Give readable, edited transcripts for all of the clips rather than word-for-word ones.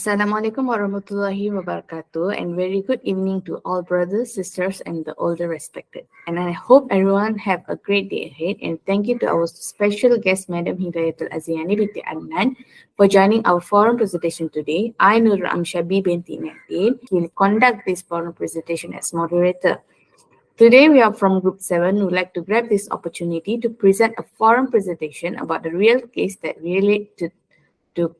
Assalamualaikum warahmatullahi wabarakatuh, and very good evening to all brothers, sisters, and the older respected. And I hope everyone have a great day ahead. And thank you to our special guest, Madam Hidayatul Aziani binti Adnan, for joining our forum presentation today. I, Nur Amshabi binti Nabil, will conduct this forum presentation as moderator. Today, we are from Group 7 who would like to grab this opportunity to present a forum presentation about the real case that relate to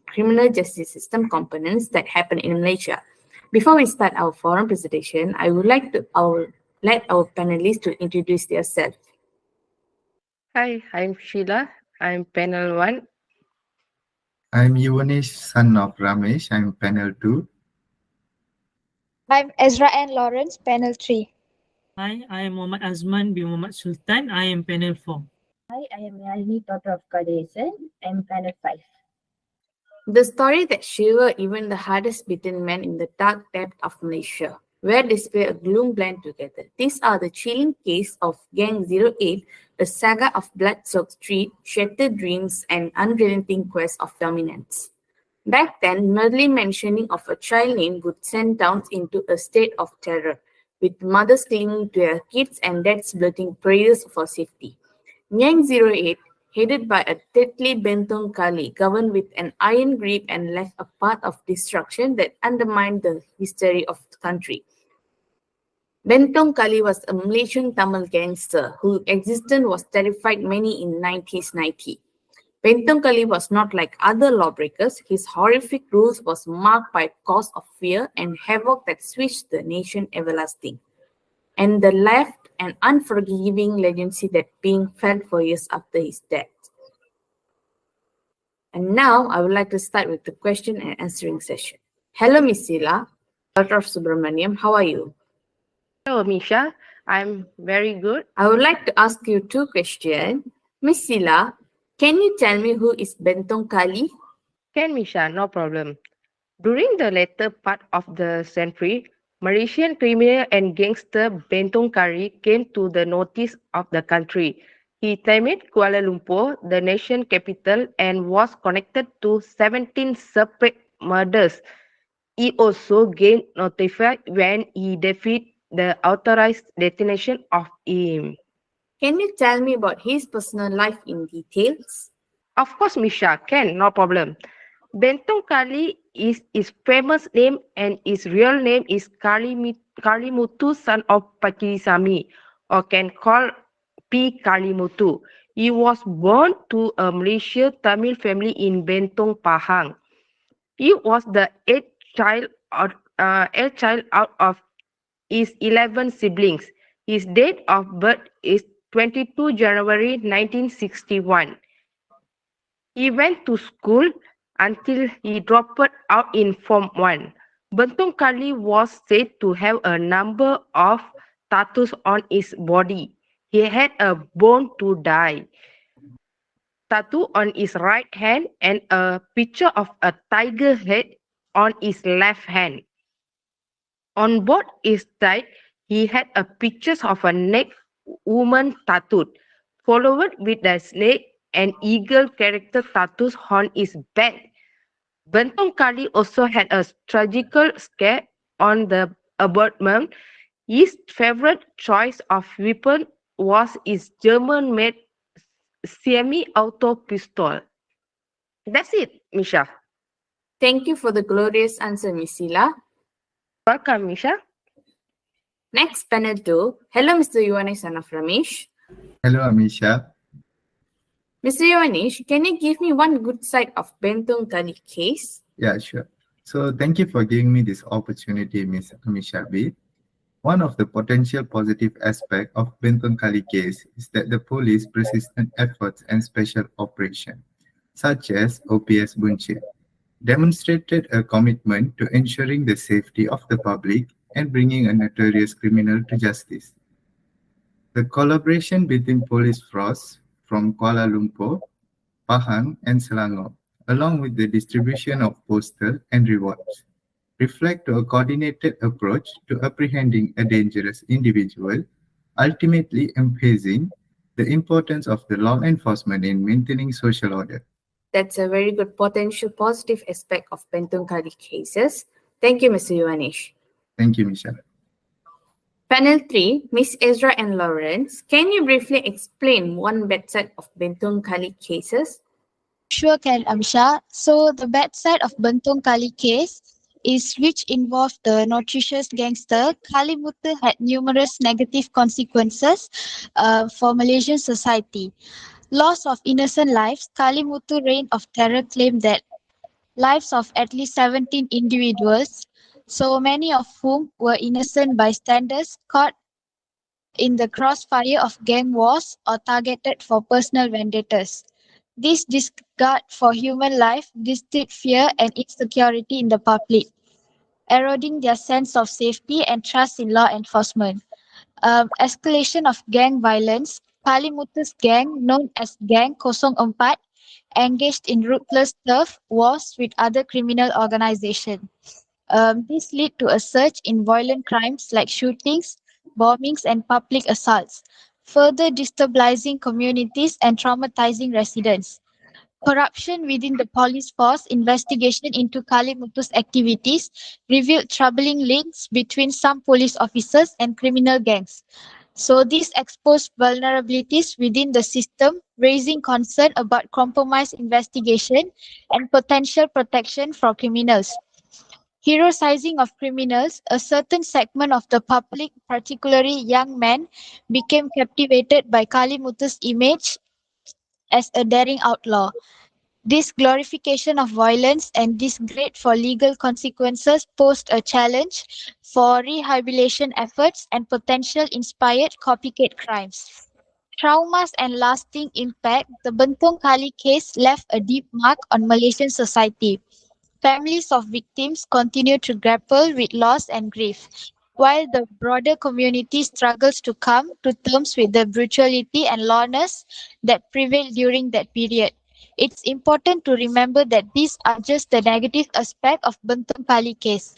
criminal justice system components that happen in Malaysia. Before we start our forum presentation, I would like to let our panelists to introduce themselves. Hi, I'm Sheila. I'm panel 1. I'm Yuvanesh, son of Ramesh. I'm panel 2. I'm Ezra and Lawrence, panel 3. Hi, I am Muhammad Azman bin Muhammad Sultan. I am panel 4. Hi, I am Yalini, daughter of Kadesan. I'm panel 5. The story that shivered even the hardest bitten man in the dark depth of Malaysia, where display a gloom blend together. These are the chilling case of Gang 08, a saga of blood-soaked street, shattered dreams, and unrelenting quest of dominance. Back then, merely mentioning of a child name would send towns into a state of terror, with mothers clinging to their kids and dads blurting prayers for safety. Gang 08, headed by a deadly Bentong Kali, governed with an iron grip and left a path of destruction that undermined the history of the country. Bentong Kali was a Malaysian Tamil gangster whose existence was terrified many in 1990. Bentong Kali was not like other lawbreakers. His horrific rules was marked by cause of fear and havoc that switched the nation everlasting, and the left an unforgiving legacy that being felt for years after his death. And now I would like to start with the question and answering session. Hello, Miss Sila, daughter of Subramaniam. How are you? Hello, Misha. I'm very good. I would like to ask you two questions. Miss Sila, can you tell me who is Bentong Kali? Can Misha, no problem. During the later part of the century, Malaysian criminal and gangster Bentong Kari came to the notice of the country. He claimed Kuala Lumpur, the nation capital, and was connected to 17 separate murders. He also gained notified when he defeated the authorized detention of him. Can you tell me about his personal life in details? Of course, Misha, can, no problem. Bentong Kali is his famous name and his real name is Kalimutu, son of Pakirisamy, or can call P. Kalimutu. He was born to a Malaysian Tamil family in Bentong, Pahang. He was the eighth child out of his 11 siblings. His date of birth is 22 January 1961. He went to school until he dropped out in Form 1. Bentong Kali was said to have a number of tattoos on his body. He had a born to die tattoo on his right hand and a picture of a tiger head on his left hand. On both his thigh, he had a picture of a naked woman tattooed, followed with a snake and eagle character tattoos on his back. Bentong Kali also had a tragical scare on the abdomen. His favorite choice of weapon was his German-made semi-auto pistol. That's it, Misha. Thank you for the glorious answer, Miss Sila. Welcome, Misha. Next, panel 2. Hello, Mr. Yuvanesh, son of Ramesh. Hello, Amisha. Mr. Yuvanesh, can you give me one good side of Bentong Kali case? Yeah, sure. So thank you for giving me this opportunity, Miss Amisha B. One of the potential positive aspects of Bentong Kali case is that the police persistent efforts and special operation, such as OPS Buncit, demonstrated a commitment to ensuring the safety of the public and bringing a notorious criminal to justice. The collaboration between police force from Kuala Lumpur, Pahang, and Selangor, along with the distribution of postal and rewards, reflect a coordinated approach to apprehending a dangerous individual, ultimately emphasizing the importance of the law enforcement in maintaining social order. That's a very good potential positive aspect of Bentong Kali cases. Thank you, Mr. Yuanish. Thank you, Michelle. Panel 3, Miss Ezra and Lawrence, can you briefly explain one bad side of Bentong Kali cases? Sure can, Amisha. So the bad side of Bentong Kali case is which involved the notorious gangster Kali Muthu had numerous negative consequences for Malaysian society. Loss of innocent lives, Kali Muthu reign of terror claimed that lives of at least 17 individuals, so many of whom were innocent bystanders caught in the crossfire of gang wars or targeted for personal vendettas. This disregard for human life distilled fear and insecurity in the public, eroding their sense of safety and trust in law enforcement. Escalation of gang violence. Kalimutu's gang, known as Gang 04, engaged in ruthless turf wars with other criminal organizations. This led to a surge in violent crimes like shootings, bombings, and public assaults, further destabilizing communities and traumatizing residents. Corruption within the police force investigation into Kalimutu's activities revealed troubling links between some police officers and criminal gangs. So this exposed vulnerabilities within the system, raising concern about compromised investigation and potential protection for criminals. Heroicizing of criminals, a certain segment of the public, particularly young men, became captivated by Kalimutu's image as a daring outlaw. This glorification of violence and disregard for legal consequences posed a challenge for rehabilitation efforts and potential inspired copycat crimes. Traumas and lasting impact, the Bentong Kali case left a deep mark on Malaysian society. Families of victims continue to grapple with loss and grief, while the broader community struggles to come to terms with the brutality and lawlessness that prevailed during that period. It's important to remember that these are just the negative aspect of Bentong Kali case.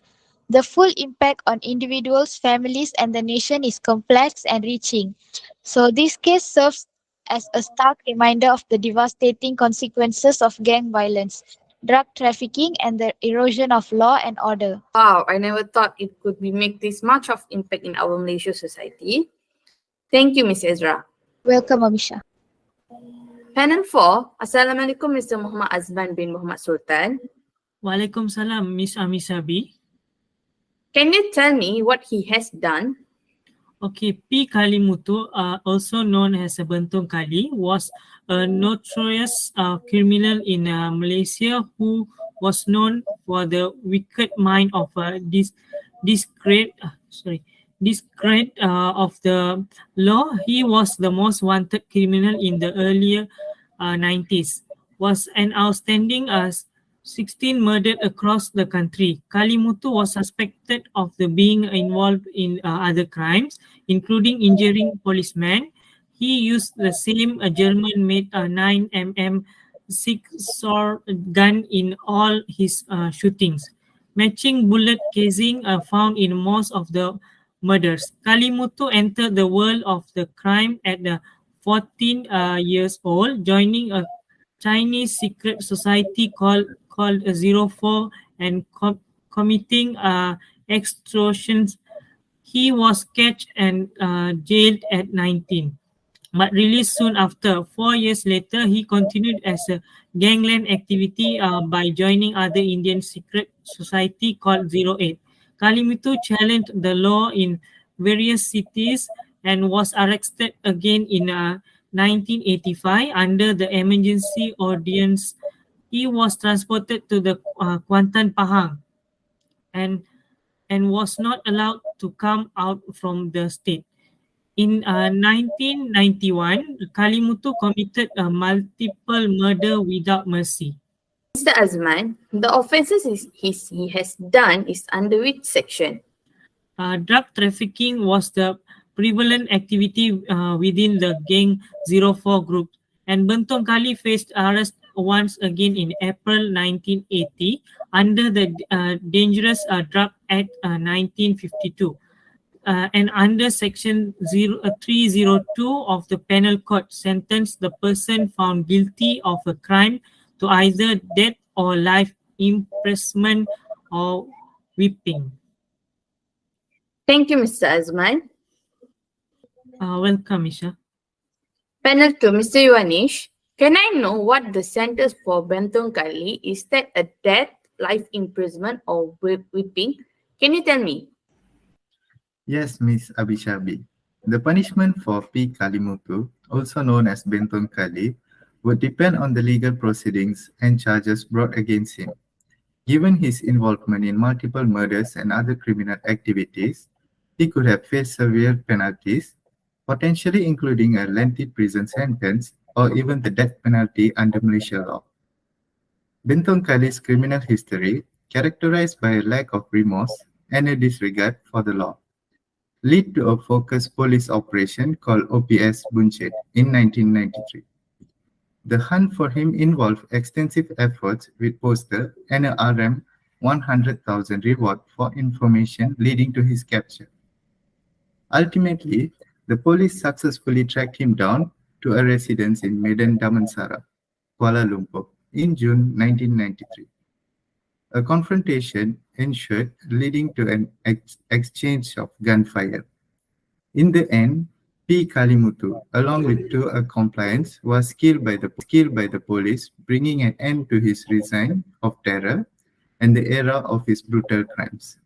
The full impact on individuals, families, and the nation is complex and reaching. So this case serves as a stark reminder of the devastating consequences of gang violence, drug trafficking, and the erosion of law and order. Wow, I never thought it could be make this much of impact in our Malaysia society. Thank you, Miss Ezra. Welcome, Amisha. Panel 4, Assalamualaikum Mr. Muhammad Azman bin Muhammad Sultan. Waalaikumsalam, Miss Amisabi. Can you tell me what he has done? Okay, P. Kalimutu, also known as Bentong Kali, was a notorious criminal in Malaysia who was known for the wicked mind of discredit of the law. He was the most wanted criminal in the earlier 90s. Was an outstanding 16 murdered across the country. Kalimutu was suspected of the being involved in other crimes, including injuring policemen. He used the same German-made 9mm six-sword gun in all his shootings, matching bullet casing found in most of the murders. Kalimutu entered the world of the crime at the 14 years old, joining a Chinese secret society called 04 and committing extortions. He was catched and jailed at 19, but released soon after. 4 years later, he continued as a gangland activity by joining other Indian secret society called 08. Kalimutu challenged the law in various cities and was arrested again in 1985 under the emergency ordinance. He was transported to the Kuantan Pahang and was not allowed to come out from the state. In 1991, Kalimutu committed a multiple murder without mercy. Mr. Azman, the offences he has done is under which section? Drug trafficking was the prevalent activity within the Gang 04 group, and Bentong Kali faced arrest once again in April 1980 under the Dangerous Drug Act 1952. And under Section 302 of the Penal Code, sentenced the person found guilty of a crime to either death or life imprisonment or whipping. Thank you, Mr. Azman. Welcome, Isha. Panel to Mr. Yuanish. Can I know what the sentence for Bentong Kali is? That a death, life imprisonment, or whipping? Can you tell me? Yes, Miss Abishabi. The punishment for P. Kalimutu, also known as Bentong Kali, would depend on the legal proceedings and charges brought against him. Given his involvement in multiple murders and other criminal activities, he could have faced severe penalties, potentially including a lengthy prison sentence or even the death penalty under Malaysia law. Bentong Kali's criminal history, characterized by a lack of remorse and a disregard for the law, led to a focused police operation called OPS Buncit in 1993. The hunt for him involved extensive efforts with poster and a RM 100,000 reward for information leading to his capture. Ultimately, the police successfully tracked him down to a residence in Medan Damansara, Kuala Lumpur, in June 1993. A confrontation ensued, leading to an exchange of gunfire. In the end, P. Kalimutu, along with two accomplices, was killed by the police, bringing an end to his reign of terror and the era of his brutal crimes.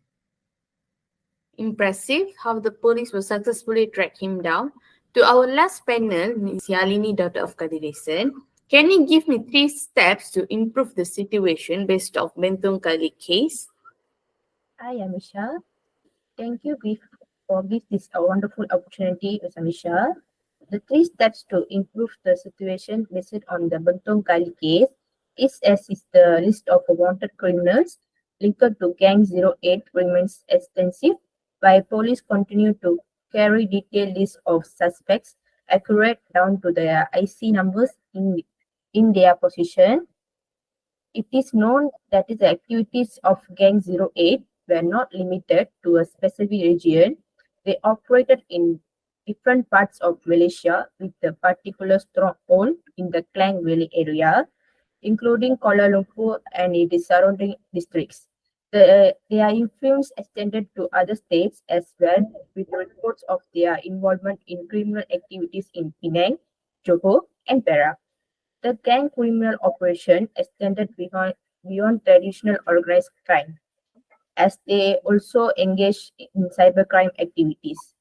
Impressive how the police will successfully track him down. To our last panel, Ms. Yalini, daughter of Kadiresan, can you give me 3 steps to improve the situation based off Bentong Kali case? Hi, Amisha. Thank you for this wonderful opportunity, Amisha. The 3 steps to improve the situation based on the Bentong Kali case is the list of wanted criminals linked to Gang 08 remains extensive, while police continue to carry detailed lists of suspects accurate down to their IC numbers in their possession. It is known that the activities of Gang 08 were not limited to a specific region. They operated in different parts of Malaysia with a particular stronghold in the Klang Valley area, including Kuala Lumpur and its surrounding districts. Their influence extended to other states as well, with reports of their involvement in criminal activities in Penang, Johor, and Perak. The gang criminal operation extended beyond traditional organized crime, as they also engaged in cybercrime activities.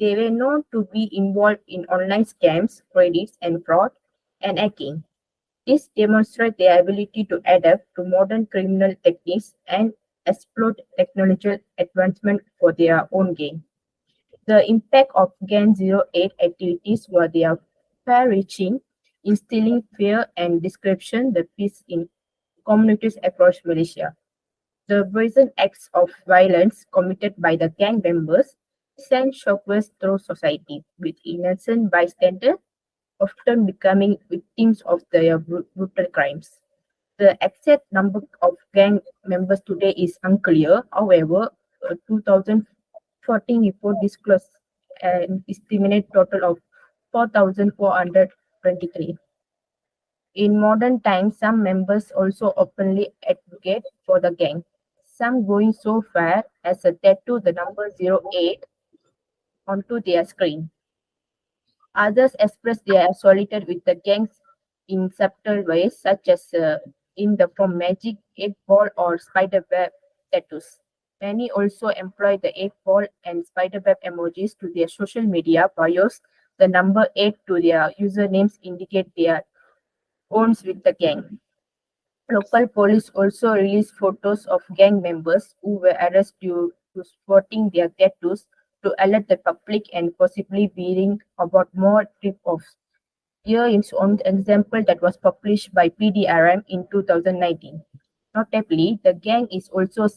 They were known to be involved in online scams, credits, and fraud and hacking. This demonstrates their ability to adapt to modern criminal techniques and exploit technological advancement for their own gain. The impact of Gang 08 activities were their far-reaching, instilling fear and description the peace in communities across Malaysia. The brazen acts of violence committed by the gang members sent shockwaves through society, with innocent bystanders often becoming victims of their brutal crimes. The exact number of gang members today is unclear. However, a 2014 report disclosed an estimated total of 4,423. In modern times, some members also openly advocate for the gang, some going so far as to tattoo the number 08 onto their screen. Others express their solidarity with the gangs in subtle ways, such as in the form magic, 8 ball, or spider web tattoos. Many also employ the 8 ball and spider web emojis to their social media bios. The number 8 to their usernames indicate their owns with the gang. Local police also released photos of gang members who were arrested due to sporting their tattoos to alert the public and possibly being about more tip-offs. Here is one example that was published by PDRM in 2019. Notably, the gang is also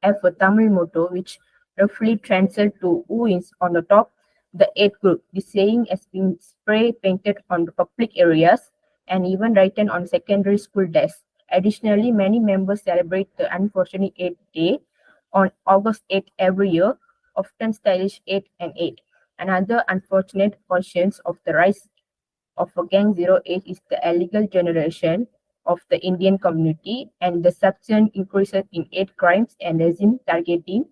have a Tamil motto which roughly translates to "Who is on the top?" The eighth group. This saying has been spray painted on the public areas and even written on secondary school desks. Additionally, many members celebrate the unfortunate 8th day on August 8th every year, often stylish 8 and 8. Another unfortunate consequence of the rise of a Gang 08 is the illegal generation of the Indian community and the subsequent increases in hate crimes and regime targeting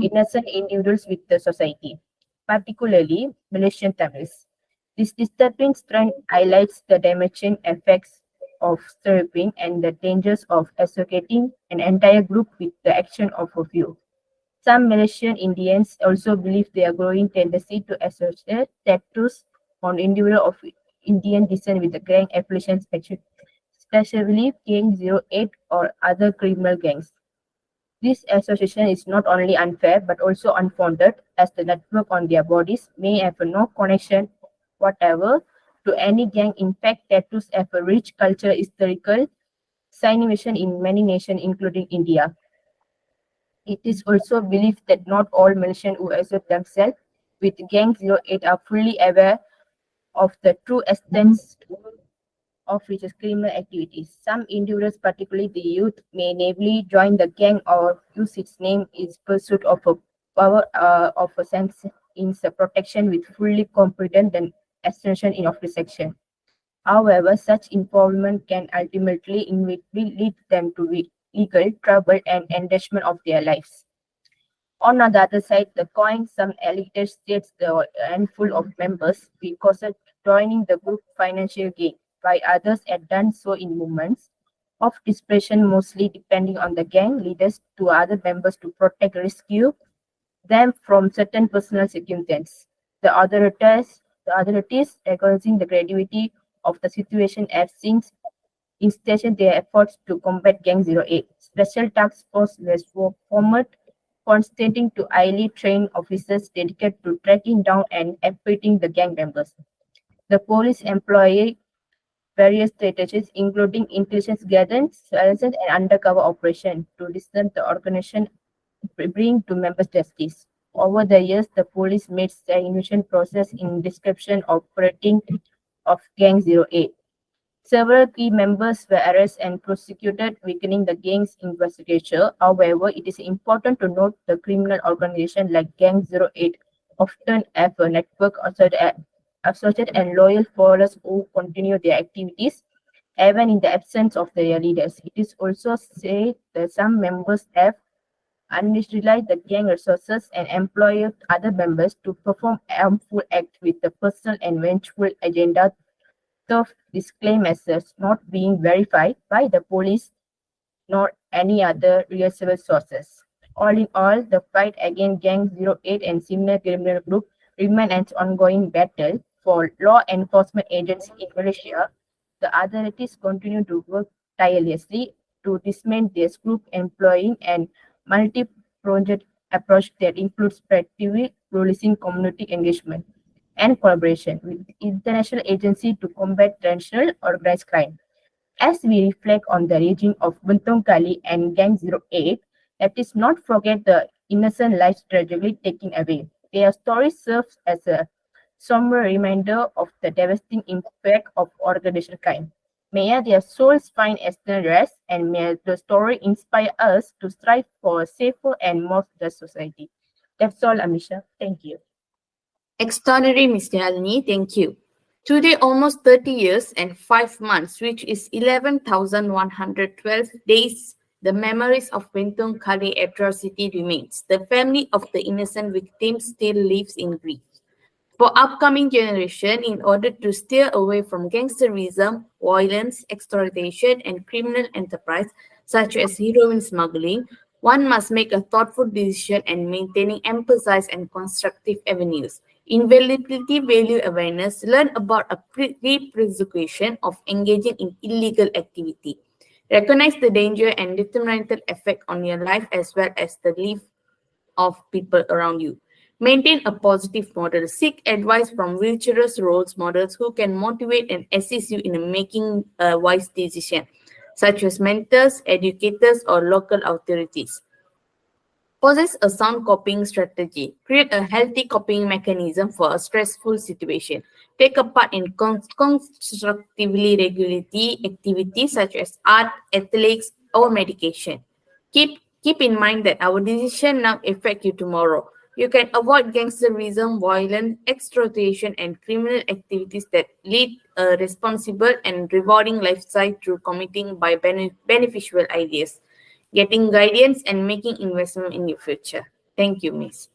innocent individuals with the society, particularly Malaysian Tamils. This disturbing trend highlights the damaging effects of stereotyping and the dangers of associating an entire group with the action of a few. Some Malaysian Indians also believe their growing tendency to associate tattoos on individuals of Indian descent with the gang affiliations, especially Gang 08 or other criminal gangs. This association is not only unfair but also unfounded, as the network on their bodies may have no connection whatever to any gang. In fact, tattoos have a rich cultural historical significance in many nations, including India. It is also believed that not all Malaysians who associate themselves with Gang 08 are fully aware of the true extent of which is criminal activities. Some individuals, particularly the youth, may naively join the gang or use its name in pursuit of a power of a sense in protection with fully competent and extension in of the section. However, such involvement can ultimately inevitably lead them to legal trouble and endangerment of their lives. On the other side, the coin, some elite states the handful of members because of joining the group financial gain, while others had done so in moments of desperation, mostly depending on the gang leaders to other members to protect rescue them from certain personal circumstances. The authorities, recognizing the gravity of the situation, have since instated their efforts to combat Gang 08. Special task force was formed consisting to highly trained officers dedicated to tracking down and apprehending the gang members. The police employ various strategies, including intelligence gathering, surveillance, and undercover operation, to discern the organization bring to members justice. Over the years, the police made significant process in description operating of Gang 08. Several key members were arrested and prosecuted, weakening the gang's investigation. However, it is important to note the criminal organization like Gang 08 often have a network associated and loyal followers who continue their activities even in the absence of their leaders. It is also said that some members have unutilized the gang resources and employed other members to perform harmful acts with the personal and vengeful agenda of disclaim as such not being verified by the police nor any other reliable sources. All in all, the fight against Gang 08 and similar criminal group remain an ongoing battle for law enforcement agencies in Malaysia. The authorities continue to work tirelessly to dismantle this group, employing an multi-project approach that includes proactive policing, community engagement, and collaboration with international agencies to combat transnational organized crime. As we reflect on the regime of Bentong Kali and Gang 08, let us not forget the innocent lives tragically taken away. Their story serves as a somber reminder of the devastating impact of organized crime. May their souls find eternal rest, and may the story inspire us to strive for a safer and more just society. That's all, Amisha. Thank you. Extraordinary, Mr. Alini, thank you. Today, almost 30 years and 5 months, which is 11,112 days, the memories of Bentong Kali atrocity remains. The family of the innocent victims still lives in grief. For upcoming generation, in order to steer away from gangsterism, violence, exploitation, and criminal enterprise such as heroin smuggling, one must make a thoughtful decision and maintaining emphasis and constructive avenues. Invaluability, value awareness, learn about a representation of engaging in illegal activity. Recognize the danger and detrimental effect on your life as well as the life of people around you. Maintain a positive model. Seek advice from virtuous role models who can motivate and assist you in making a wise decision, such as mentors, educators, or local authorities. Possess a sound coping strategy. Create a healthy coping mechanism for a stressful situation. Take a part in constructively regulatory activities such as art, athletics, or medication. Keep in mind that our decision now affect you tomorrow. You can avoid gangsterism, violence, exploitation, and criminal activities that lead a responsible and rewarding lifestyle through committing by beneficial ideas, getting guidance, and making investment in your future. Thank you, Miss.